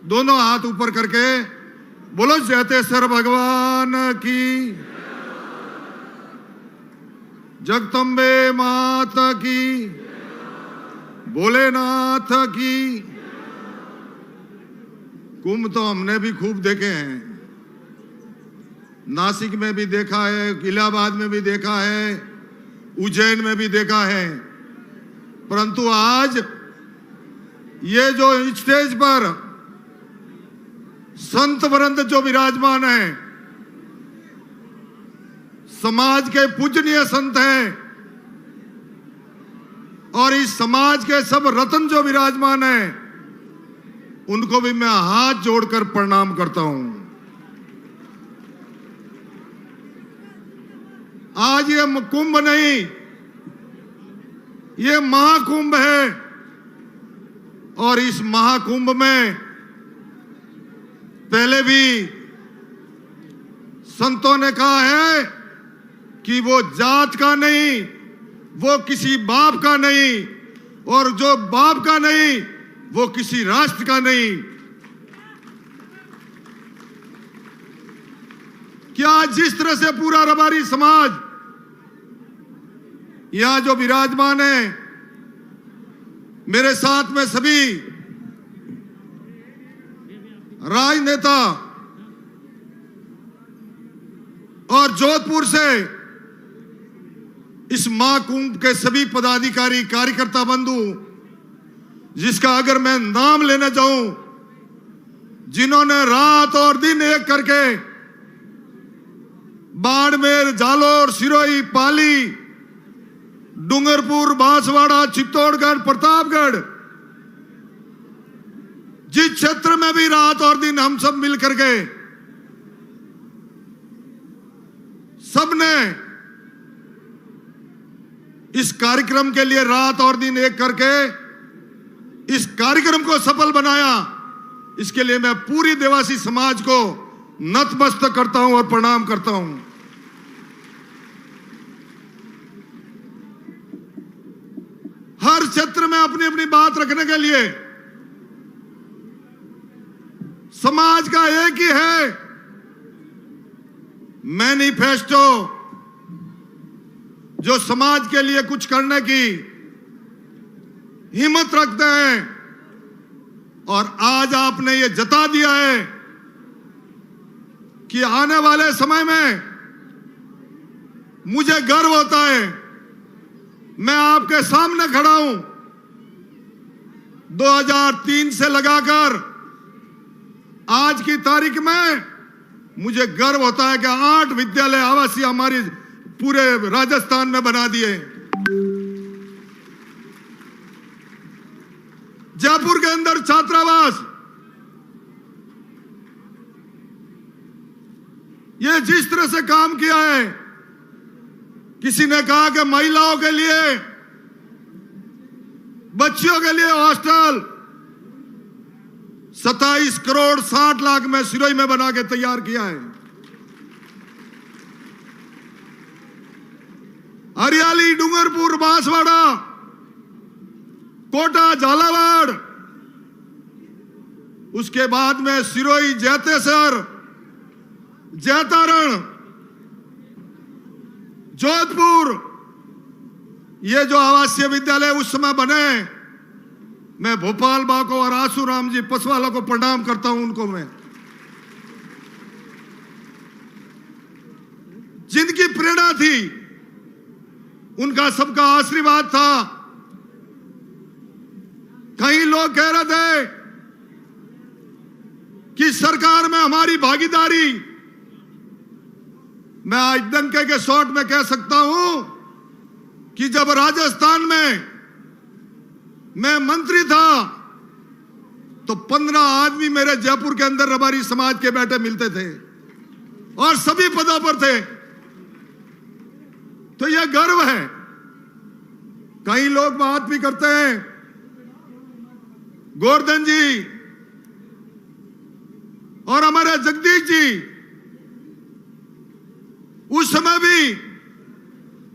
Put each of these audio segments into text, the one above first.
दोनों हाथ ऊपर करके बोलो जयतेश्वर भगवान की, जगदम्बे माता की, भोलेनाथ की। कुंभ तो हमने भी खूब देखे हैं, नासिक में भी देखा है, इलाहाबाद में भी देखा है, उज्जैन में भी देखा है। परंतु आज ये जो स्टेज पर संत वृंद जो विराजमान है, समाज के पूजनीय संत हैं, और इस समाज के सब रत्न जो विराजमान हैं, उनको भी मैं हाथ जोड़कर प्रणाम करता हूं। आज ये कुंभ नहीं, ये महाकुंभ है, और इस महाकुंभ में पहले भी संतों ने कहा है कि वो जात का नहीं, वो किसी बाप का नहीं, और जो बाप का नहीं वो किसी राष्ट्र का नहीं। क्या जिस तरह से पूरा रबारी समाज यहां जो विराजमान है, मेरे साथ में सभी राजनेता और जोधपुर से इस महाकुंभ के सभी पदाधिकारी कार्यकर्ता बंधु, जिसका अगर मैं नाम लेना चाहूं, जिन्होंने रात और दिन एक करके बाड़मेर, जालोर, सिरोही, पाली, डूंगरपुर, बांसवाड़ा, चित्तौड़गढ़, प्रतापगढ़, जिस क्षेत्र में भी रात और दिन हम सब मिल करके सबने इस कार्यक्रम के लिए रात और दिन एक करके इस कार्यक्रम को सफल बनाया, इसके लिए मैं पूरी देवासी समाज को नतमस्तक करता हूं और प्रणाम करता हूं। हर क्षेत्र में अपनी अपनी बात रखने के लिए समाज का एक ही है मैनिफेस्टो, जो समाज के लिए कुछ करने की हिम्मत रखते हैं। और आज आपने ये जता दिया है कि आने वाले समय में मुझे गर्व होता है, मैं आपके सामने खड़ा हूं। 2003 से लगाकर आज की तारीख में मुझे गर्व होता है कि 8 विद्यालय आवासीय हमारी पूरे राजस्थान में बना दिए। जयपुर के अंदर छात्रावास, ये जिस तरह से काम किया है, किसी ने कहा कि महिलाओं के लिए, बच्चियों के लिए हॉस्टल 27 करोड़ 60 लाख में सिरोही में बना के तैयार किया है। हरियाली, डूंगरपुर, बांसवाड़ा, कोटा, झालावाड़, उसके बाद में सिरोही, जैतेसर, जैतारण, जोधपुर, ये जो आवासीय विद्यालय उस समय बने, मैं भोपाल बा को और आसूराम जी पसवाला को प्रणाम करता हूं। उनको मैं, जिनकी प्रेरणा थी, उनका सबका आशीर्वाद था। कई लोग कह रहे थे कि सरकार में हमारी भागीदारी, मैं आज डंके के शॉट में कह सकता हूं कि जब राजस्थान में मैं मंत्री था तो 15 आदमी मेरे जयपुर के अंदर रबारी समाज के बैठे मिलते थे और सभी पदों पर थे। तो यह गर्व है। कई लोग बात भी करते हैं, गोवर्धन जी और हमारे जगदीश जी, उस समय भी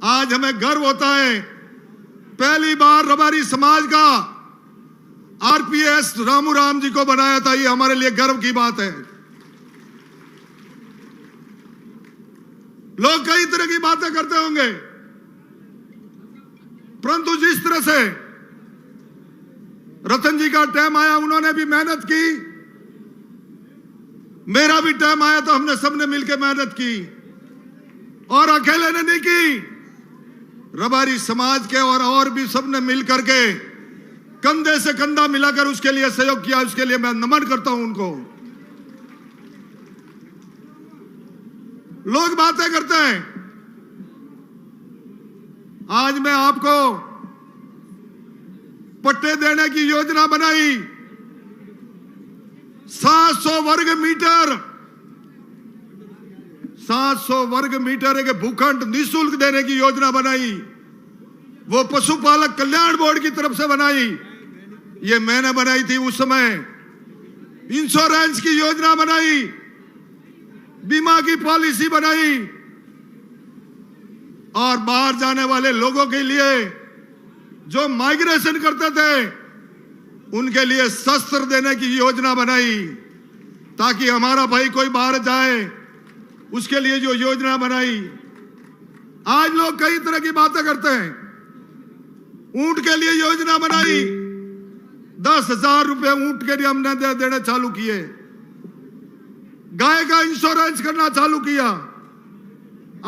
आज हमें गर्व होता है, पहली बार रबारी समाज का आरपीएस रामू राम जी को बनाया था, ये हमारे लिए गर्व की बात है। लोग कई तरह की बातें करते होंगे, परंतु जिस तरह से रतन जी का टाइम आया, उन्होंने भी मेहनत की, मेरा भी टाइम आया तो हमने सबने मिलकर मेहनत की, और अकेले ने नहीं की, रबारी समाज के और भी सबने मिलकर के कंधे से कंधा मिलाकर उसके लिए सहयोग किया। उसके लिए मैं नमन करता हूं उनको। लोग बातें करते हैं, आज मैं आपको पट्टे देने की योजना बनाई, 700 वर्ग मीटर 700 वर्ग मीटर एक भूखंड निःशुल्क देने की योजना बनाई। वो पशुपालक कल्याण बोर्ड की तरफ से बनाई, ये मैंने बनाई थी उस समय। इंश्योरेंस की योजना बनाई, बीमा की पॉलिसी बनाई, और बाहर जाने वाले लोगों के लिए जो माइग्रेशन करते थे उनके लिए शस्त्र देने की योजना बनाई, ताकि हमारा भाई कोई बाहर जाए उसके लिए जो योजना बनाई। आज लोग कई तरह की बातें करते हैं। ऊंट के लिए योजना बनाई, 10,000 रुपए ऊंट के लिए हमने देने चालू किए। गाय का इंश्योरेंस करना चालू किया।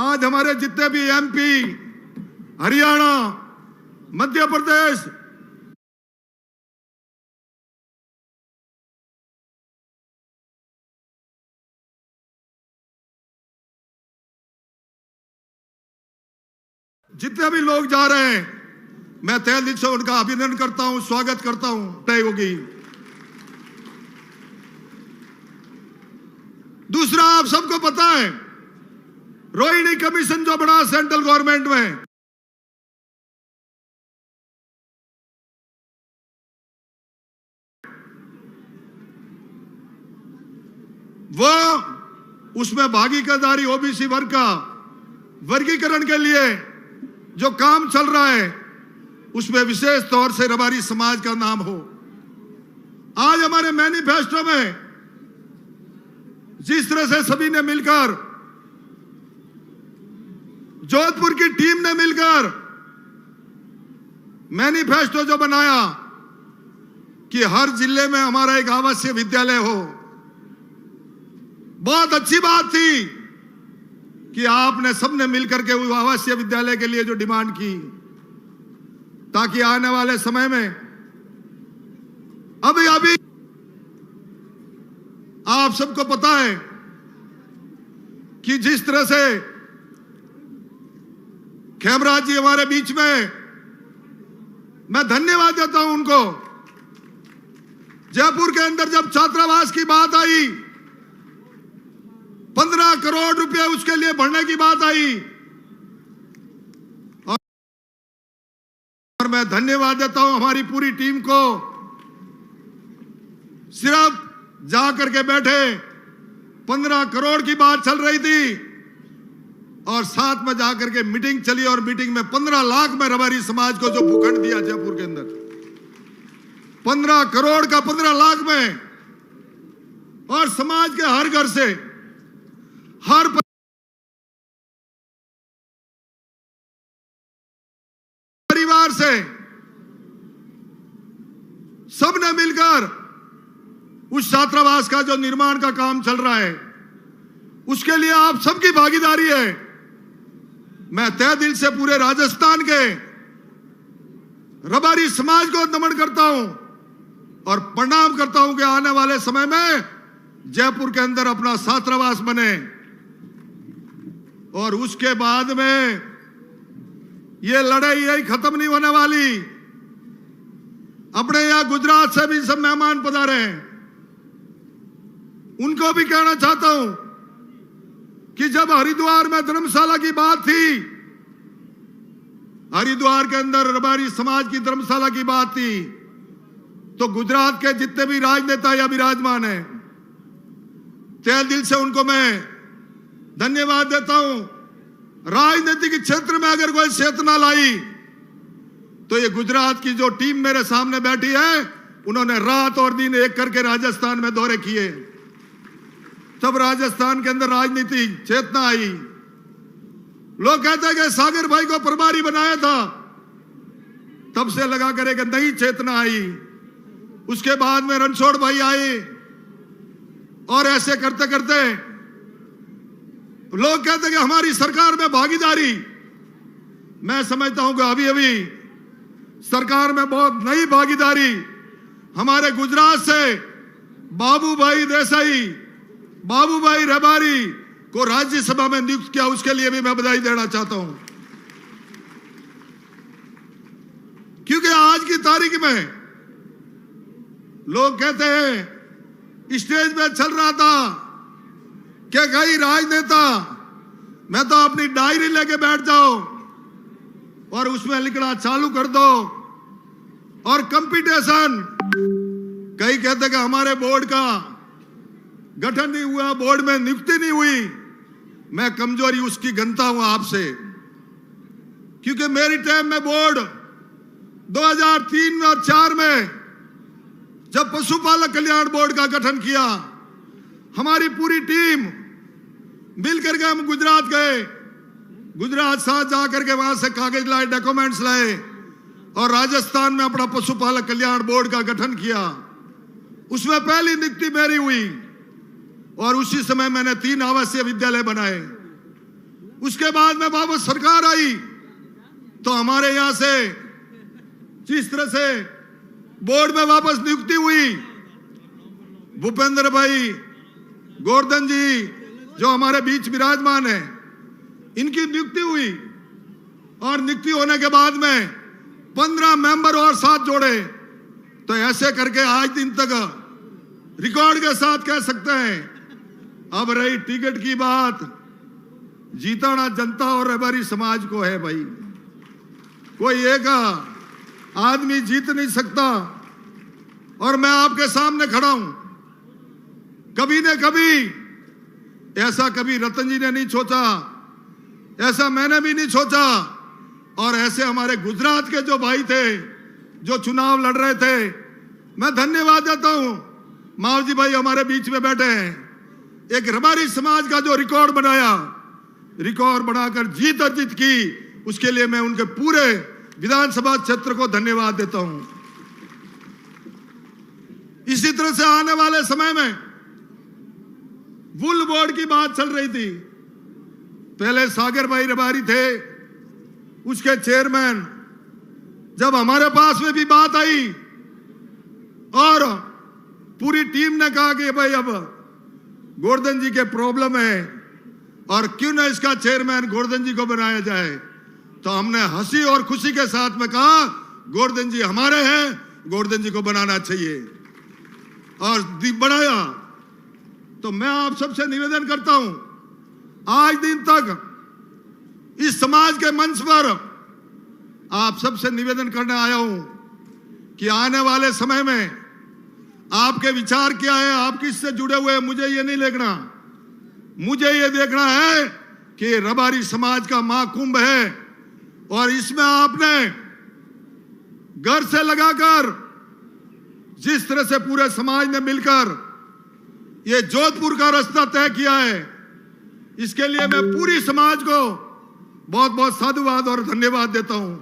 आज हमारे जितने भी एमपी, हरियाणा, मध्य प्रदेश, जितने भी लोग जा रहे हैं, मैं तहे दिल से उनका अभिनंदन करता हूं, स्वागत करता हूं। तय होगी। दूसरा, आप सबको पता है, रोहिणी कमीशन जो बना सेंट्रल गवर्नमेंट में, वो उसमें भागीदारी ओबीसी वर्ग का वर्गीकरण के लिए जो काम चल रहा है, उसमें विशेष तौर से रबारी समाज का नाम हो। आज हमारे मैनिफेस्टो में जिस तरह से सभी ने मिलकर, जोधपुर की टीम ने मिलकर मैनिफेस्टो जो बनाया कि हर जिले में हमारा एक आवासीय विद्यालय हो, बहुत अच्छी बात थी कि आपने सबने मिलकर के वो आवासीय विद्यालय के लिए जो डिमांड की, ताकि आने वाले समय में अभी आप सबको पता है कि जिस तरह से खेमराज जी हमारे बीच में, मैं धन्यवाद देता हूं उनको। जयपुर के अंदर जब छात्रावास की बात आई, 15 करोड़ रुपए उसके लिए भरने की बात आई, और मैं धन्यवाद देता हूं हमारी पूरी टीम को। सिर्फ जा करके बैठे, 15 करोड़ की बात चल रही थी, और साथ में जाकर के मीटिंग चली, और मीटिंग में 15 लाख में रबारी समाज को जो भूखंड दिया जयपुर के अंदर, 15 करोड़ का 15 लाख में, और समाज के हर घर से, हर परिवार से सबने मिलकर उस छात्रावास का जो निर्माण का काम चल रहा है, उसके लिए आप सबकी भागीदारी है। मैं तहे दिल से पूरे राजस्थान के रबारी समाज को नमन करता हूं और प्रणाम करता हूं कि आने वाले समय में जयपुर के अंदर अपना छात्रावास बने, और उसके बाद में ये लड़ाई यही खत्म नहीं होने वाली। अपने यहां गुजरात से भी सब मेहमान पधारे हैं, उनको भी कहना चाहता हूं कि जब हरिद्वार में धर्मशाला की बात थी, हरिद्वार के अंदर रबारी समाज की धर्मशाला की बात थी, तो गुजरात के जितने भी राजनेता या विराजमान हैं, तहे दिल से उनको मैं धन्यवाद देता हूं। राजनीतिक क्षेत्र में अगर कोई चेतना लाई, तो ये गुजरात की जो टीम मेरे सामने बैठी है, उन्होंने रात और दिन एक करके राजस्थान में दौरे किए। तब राजस्थान के अंदर राजनीति चेतना आई। लोग कहते हैं कि सागर भाई को प्रभारी बनाया था, तब से लगा कर एक नई चेतना आई। उसके बाद में रणछोड़ भाई आए और ऐसे करते करते लोग कहते हैं कि हमारी सरकार में भागीदारी। मैं समझता हूं कि अभी अभी सरकार में बहुत नई भागीदारी हमारे गुजरात से बाबूभाई देसाई, बाबूभाई रबारी को राज्यसभा में नियुक्त किया, उसके लिए भी मैं बधाई देना चाहता हूं। क्योंकि आज की तारीख में लोग कहते हैं स्टेज पे चल रहा था कि कई राजनेता मैं तो अपनी डायरी लेके बैठ जाओ और उसमें लिखना चालू कर दो और कंपटीशन। कई कहते कि हमारे बोर्ड का गठन नहीं हुआ, बोर्ड में नियुक्ति नहीं हुई। मैं कमजोरी उसकी गनता हूं आपसे, क्योंकि मेरी टाइम में बोर्ड 2003 और 4 में जब पशुपालक कल्याण बोर्ड का गठन किया, हमारी पूरी टीम मिलकर के हम गुजरात गए। गुजरात साथ जाकर के वहां से कागज लाए, डॉक्यूमेंट्स लाए और राजस्थान में अपना पशुपालक कल्याण बोर्ड का गठन किया। उसमें पहली नियुक्ति मेरी हुई और उसी समय मैंने 3 आवासीय विद्यालय बनाए। उसके बाद में वापस सरकार आई तो हमारे यहां से जिस तरह से बोर्ड में वापस नियुक्ति हुई, भूपेंद्र भाई गोवर्धन जी जो हमारे बीच विराजमान है, इनकी नियुक्ति हुई और नियुक्ति होने के बाद में 15 मेंबर और साथ जोड़े। तो ऐसे करके आज दिन तक रिकॉर्ड के साथ कह सकते हैं। अब रही टिकट की बात, जीताना जनता और रबारी समाज को है भाई, कोई एक आदमी जीत नहीं सकता। और मैं आपके सामने खड़ा हूं, कभी न कभी ऐसा कभी रतन जी ने नहीं सोचा, ऐसा मैंने भी नहीं सोचा। और ऐसे हमारे गुजरात के जो भाई थे जो चुनाव लड़ रहे थे, मैं धन्यवाद देता हूं। मावजी भाई हमारे बीच में बैठे हैं, एक रबारी समाज का जो रिकॉर्ड बनाया, रिकॉर्ड बनाकर जीत अर्जित की, उसके लिए मैं उनके पूरे विधानसभा क्षेत्र को धन्यवाद देता हूं। इसी तरह से आने वाले समय में वुल बोर्ड की बात चल रही थी। पहले सागर भाई रबारी थे, उसके चेयरमैन। जब हमारे पास में भी बात आई और पूरी टीम ने कहा कि भाई अब गोवर्धन जी के प्रॉब्लम है और क्यों ना इसका चेयरमैन गोवर्धन जी को बनाया जाए, तो हमने हंसी और खुशी के साथ में कहा गोवर्धन जी हमारे हैं, गोवर्धन जी को बनाना चाहिए और बनाया। तो मैं आप सबसे निवेदन करता हूं, आज दिन तक इस समाज के मंच पर आप सबसे निवेदन करने आया हूं कि आने वाले समय में आपके विचार क्या है, आप किससे जुड़े हुए हैं, मुझे ये नहीं देखना। मुझे ये देखना है कि रबारी समाज का महाकुंभ है और इसमें आपने घर से लगाकर जिस तरह से पूरे समाज ने मिलकर ये जोधपुर का रास्ता तय किया है, इसके लिए मैं पूरी समाज को बहुत बहुत साधुवाद और धन्यवाद देता हूं।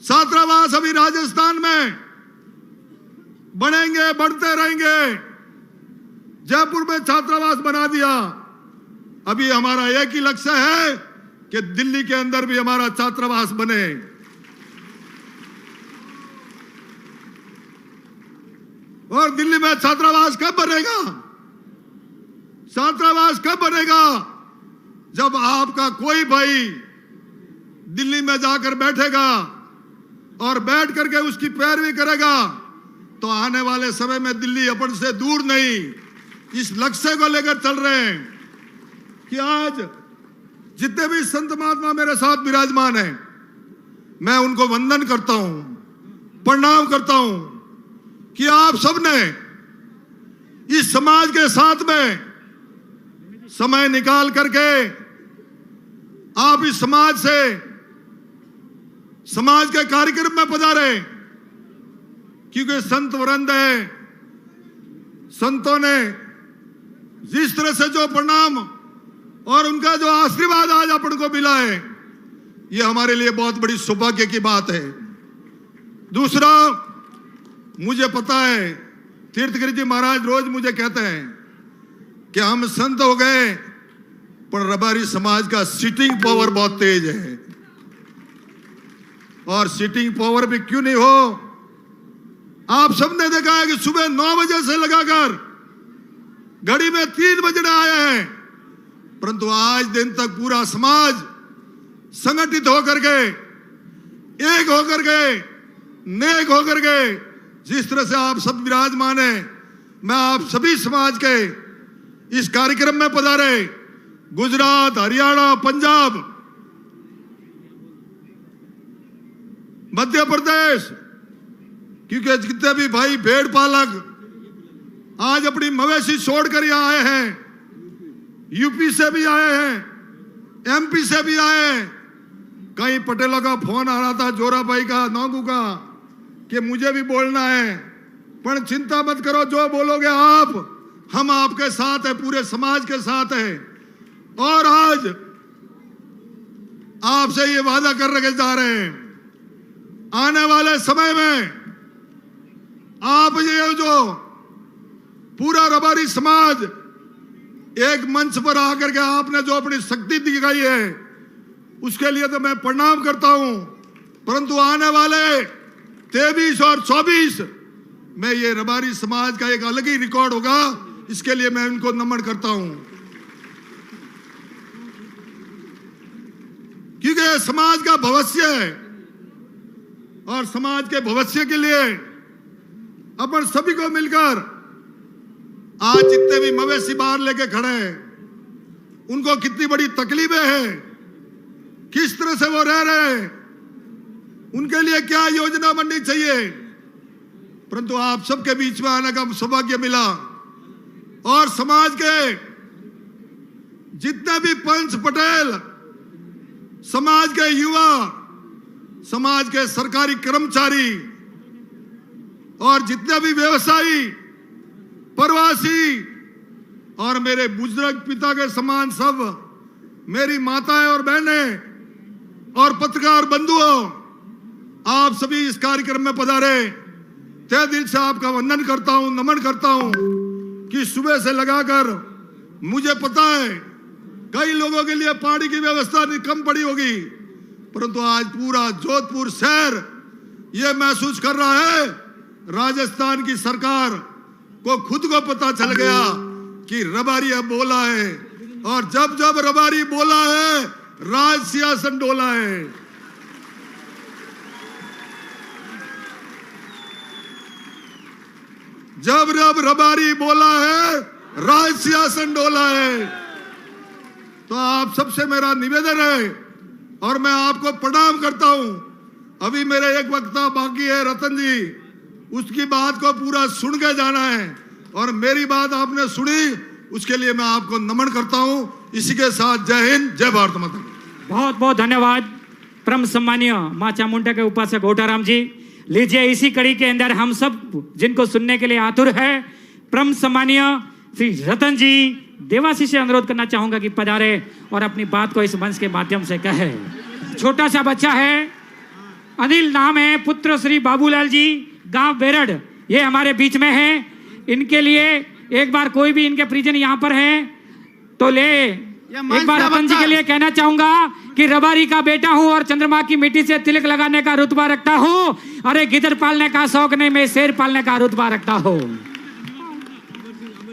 छात्रावास अभी राजस्थान में बनेंगे, बढ़ते रहेंगे। जयपुर में छात्रावास बना दिया, अभी हमारा एक ही लक्ष्य है कि दिल्ली के अंदर भी हमारा छात्रावास बने। और दिल्ली में छात्रावास कब बनेगा? छात्रावास कब बनेगा? जब आपका कोई भाई दिल्ली में जाकर बैठेगा और बैठ करके उसकी पैरवी करेगा, तो आने वाले समय में दिल्ली अपन से दूर नहीं। इस लक्ष्य को लेकर चल रहे हैं कि आज जितने भी संत महात्मा मेरे साथ विराजमान हैं, मैं उनको वंदन करता हूं, प्रणाम करता हूं कि आप सबने इस समाज के साथ में समय निकाल करके आप इस समाज से समाज के कार्यक्रम में पधारे। क्योंकि संत वृंद है, संतों ने जिस तरह से जो प्रणाम और उनका जो आशीर्वाद आज अपन को मिला है, ये हमारे लिए बहुत बड़ी सौभाग्य की बात है। दूसरा, मुझे पता है तीर्थगिरी जी महाराज रोज मुझे कहते हैं कि हम संत हो गए, पर रबारी समाज का सिटिंग पावर बहुत तेज है। और सिटिंग पावर भी क्यों नहीं हो, आप सबने देखा है कि सुबह 9 बजे से लगाकर घड़ी में 3 बजने आए हैं, परंतु आज दिन तक पूरा समाज संगठित होकर के, एक होकर के, नेक होकर के, जिस तरह से आप सब विराजमान हैं, मैं आप सभी समाज के इस कार्यक्रम में पधारे, गुजरात, हरियाणा, पंजाब, मध्य प्रदेश, क्योंकि जितने भी भाई भेड़ पालक आज अपनी मवेशी छोड़कर यहां आए हैं, यूपी से भी आए हैं, एमपी से भी आए हैं। कई पटेलों का फोन आ रहा था, जोराबाई का, नौगू का, कि मुझे भी बोलना है, पर चिंता मत करो, जो बोलोगे आप, हम आपके साथ हैं, पूरे समाज के साथ हैं। और आज आपसे ये वादा कर के जा रहे हैं, आने वाले समय में आप ये जो पूरा रबारी समाज एक मंच पर आकर के आपने जो अपनी शक्ति दिखाई है, उसके लिए तो मैं प्रणाम करता हूं, परंतु आने वाले 23 और 24 में ये रबारी समाज का एक अलग ही रिकॉर्ड होगा, इसके लिए मैं उनको नमन करता हूं। क्योंकि समाज का भविष्य है, और समाज के भविष्य के लिए अपन सभी को मिलकर, आज जितने भी मवेशी बाहर लेके खड़े हैं, उनको कितनी बड़ी तकलीफें हैं, किस तरह से वो रह रहे हैं, उनके लिए क्या योजना बननी चाहिए, परंतु आप सबके बीच में आने का सौभाग्य मिला। और समाज के जितने भी पंच पटेल, समाज के युवा, समाज के सरकारी कर्मचारी, और जितने भी व्यवसायी, प्रवासी, और मेरे बुजुर्ग पिता के समान सब मेरी माताएं और बहनें और पत्रकार बंधुओं, आप सभी इस कार्यक्रम में पधारे, तहे दिल से आपका वंदन करता हूं, नमन करता हूं। कि सुबह से लगाकर, मुझे पता है कई लोगों के लिए पानी की व्यवस्था कम पड़ी होगी, परंतु आज पूरा जोधपुर शहर यह महसूस कर रहा है, राजस्थान की सरकार को खुद को पता चल गया कि रबारी अब बोला है, और जब जब रबारी बोला है, राज सिंहासन डोला है। जब जब रबारी बोला है, राज सिंहासन डोला है। तो आप सबसे मेरा निवेदन है, और मैं आपको प्रणाम करता हूं। अभी मेरे एक वक्ता बाकी है, रतन जी, उसकी बात को पूरा सुन के जाना है, और मेरी बात आपने सुनी, उसके लिए मैं आपको नमन करता हूं। इसी के साथ जय हिंद, जय भारत माता। बहुत बहुत धन्यवाद परम सम्मानीय मां चामुंडा के उपासक घोटाराम जी। लीजिए, इसी कड़ी के अंदर हम सब जिनको सुनने के लिए आतुर है, परम सम्मानीय श्री रतन जी देवासी से अनुरोध करना चाहूंगा कि पधारे और अपनी बात को इस मंच के माध्यम से कहे। छोटा सा बच्चा है, अनिल नाम है, पुत्र श्री बाबूलाल जी, गांव बेरड़, ये हमारे बीच में हैं। इनके लिए एक बार कोई भी इनके परिजन यहाँ पर हैं तो ले, एक बार रतन जी के लिए कहना चाहूंगा कि रबारी का बेटा हूं और चंद्रमा की मिट्टी से तिलक लगाने का रुतबा रखता हूं। अरे गिदड़ पालने का शौक नहीं, मैं शेर पालने का रुतबा रखता हूं।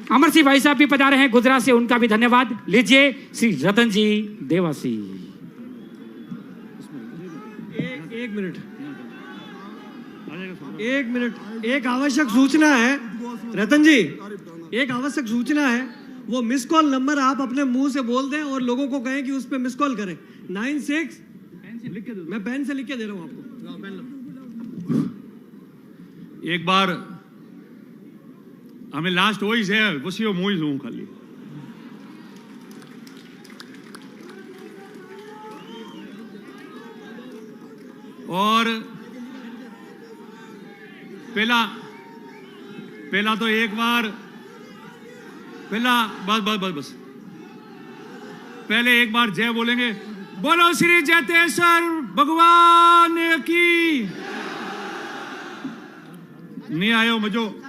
अमर सिंह भाई साहब भी पधारे हैं गुजरात से, उनका भी धन्यवाद। लीजिए श्री रतन जी देवासी। एक मिनट, एक आवश्यक सूचना है रतन जी, एक आवश्यक सूचना है। वो मिस कॉल नंबर आप अपने मुंह से बोल दें और लोगों को कहें कि उस पे मिस कॉल करें। 96, मैं पेन से लिख के दे रहा हूं आपको। एक बार हमें लास्ट वॉइस है, वो मूवीज हूं खाली। और पहला तो एक बार बस पहले एक बार जय बोलेंगे। बोलो श्री जैतेश्वर भगवान की। नहीं आए हो मजो,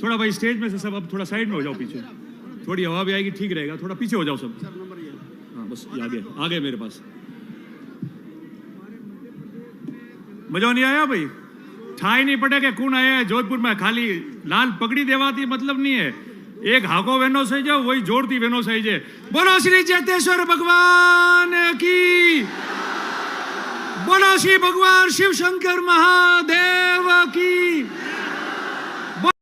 थोड़ा भाई स्टेज में से सब अब थोड़ा साइड में हो जाओ, पीछे थोड़ी हवा भी आएगी, ठीक रहेगा। थोड़ा पीछे हो जाओ सब। हाँ बस आ गए मेरे पास। मजा नहीं आया भाई? ठाई नहीं पड़े के कौन आया है जोधपुर में? खाली लाल पगड़ी देवाती मतलब नहीं है। एक हाको वेनो सही जाओ, वही जोड़ती वेनो सही जे। बोलो श्री जैतेश्वर भगवान की। बोलो श्री भगवान शिव शंकर महादेव की।